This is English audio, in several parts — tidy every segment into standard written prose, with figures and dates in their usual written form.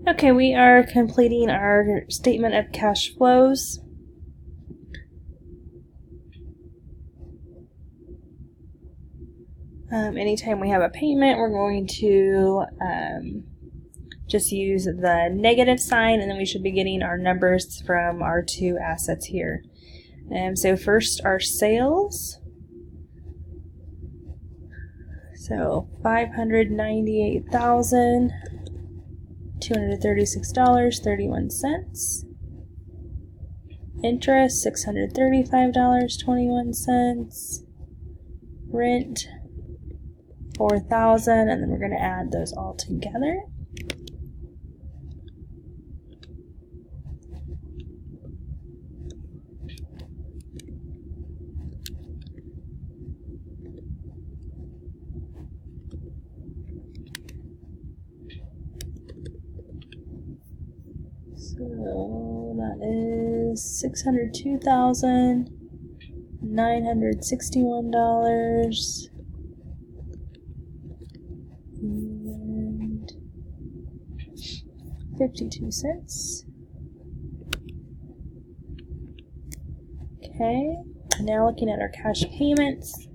Okay, we are completing our statement of cash flows. Anytime we have a payment, we're going to just use the negative sign, and then we should be getting our numbers from our two assets here. So first, our sales. So $598,236.31. Interest $635.21. Rent $4,000, and then we're going to add those all together. So that is $602,961 and 52 cents. Okay, now looking at our cash payments.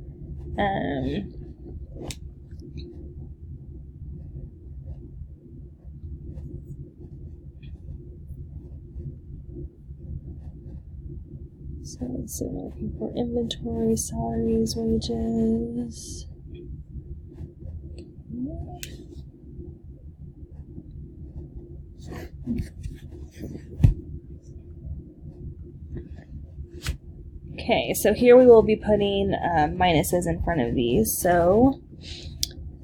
So let's see, we're looking for inventory, salaries, wages. Okay, so here we will be putting minuses in front of these. So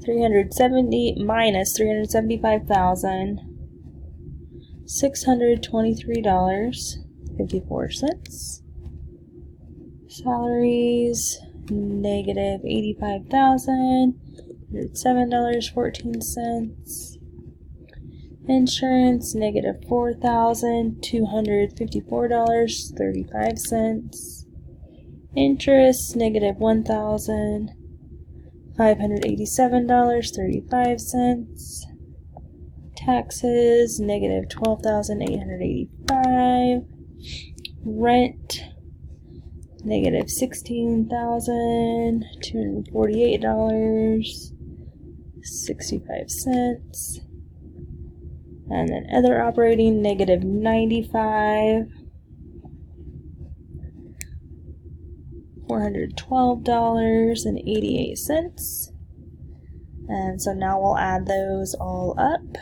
370 minus $375,623.54. Salaries negative $85,107.14. Insurance negative $4,254.35. Interest negative $1,587.35. Taxes negative $12,885. Rent negative $16,248.65. And then other operating negative $95,412.88. And so now we'll add those all up.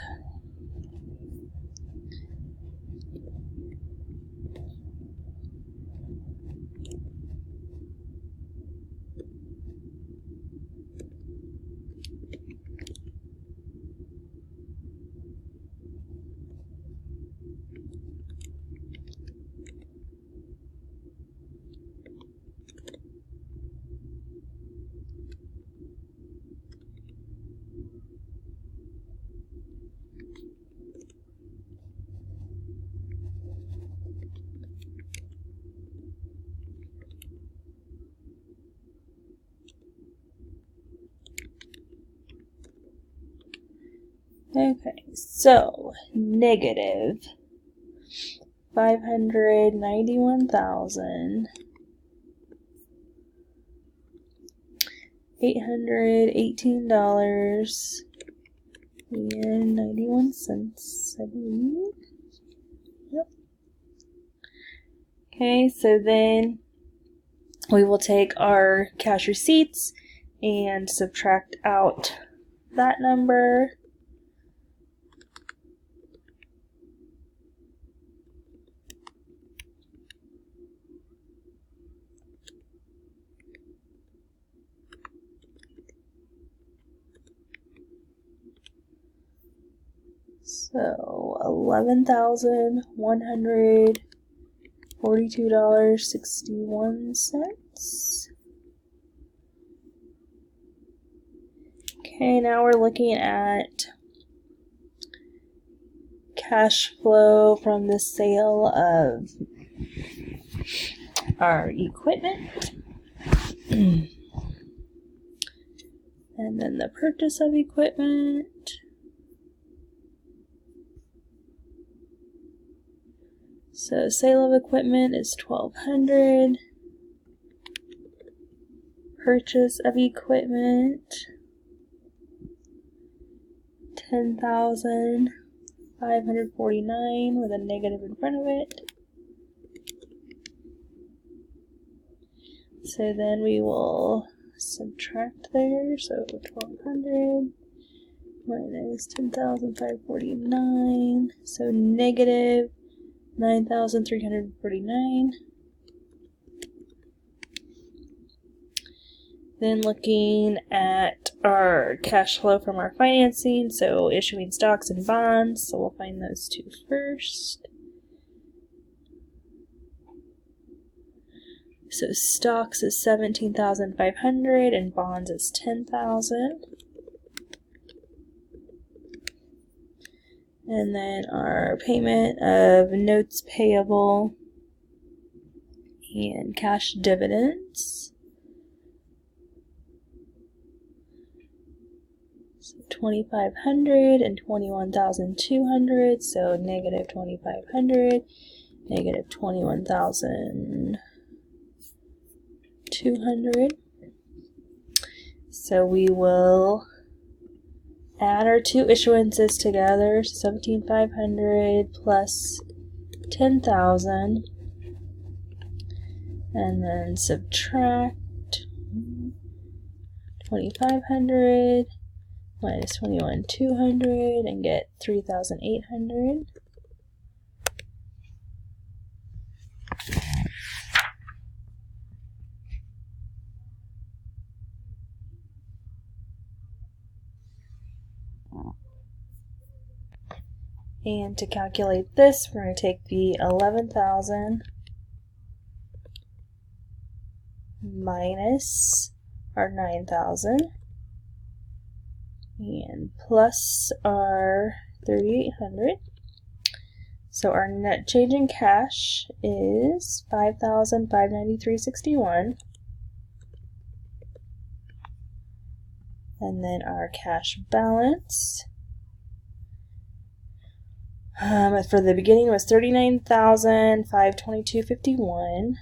Okay, so negative $591,818.91, I believe. Yep. Okay, so then we will take our cash receipts and subtract out that number. So $11,142.61. Okay, now we're looking at cash flow from the sale of our equipment. And then the purchase of equipment. So sale of equipment is $1,200. Purchase of equipment, $10,549 with a negative in front of it. So then we will subtract there. So 1,200 minus 10,549. So negative 9,349. Then looking at our cash flow from our financing, so issuing stocks and bonds, so we'll find those two first. So stocks is 17,500 and bonds is 10,000. And then our payment of notes payable and cash dividends. 2,500 and 21,200, so negative 2,500, negative 21,200. So we will add our two issuances together, 17,500 plus 10,000, and then subtract 2,500 minus 21,200 and get 3,800. And to calculate this, we're going to take the 11,000 minus our 9,000 and plus our 3,800. So our net change in cash is 5,593.61. And then our cash balance for the beginning was 39,522.51.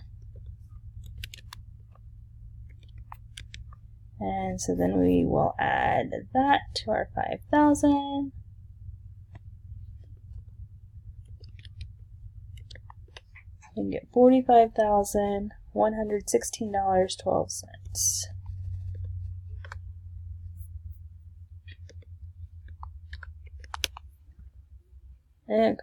And so then we will add that to our 5,000. And get $45,116.12. Okay,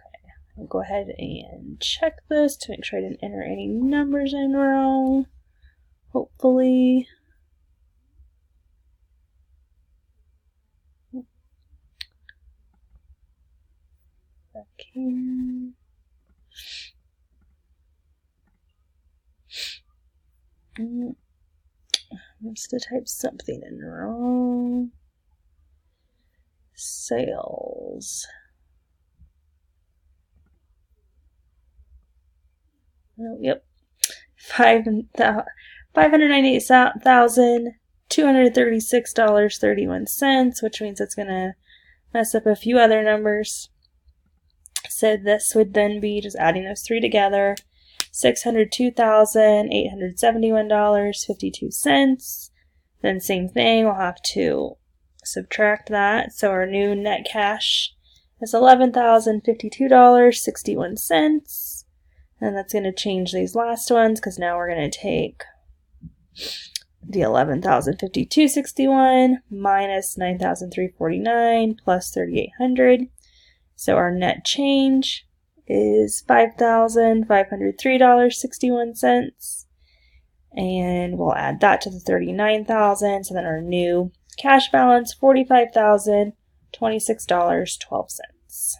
I'll go ahead and check this to make sure I didn't enter any numbers in wrong. Hopefully. Back here. Must have typed something in wrong. Sales. Oh, yep. $598,236.31, which means it's going to mess up a few other numbers. So this would then be just adding those three together. $602,871.52. Then same thing, we'll have to subtract that. So our new net cash is $11,052.61. And that's going to change these last ones because now we're going to take the $11,052.61 minus $9,349 plus $3,800. So our net change is $5,503.61. And we'll add that to the $39,000. So then our new cash balance, $45,026.12.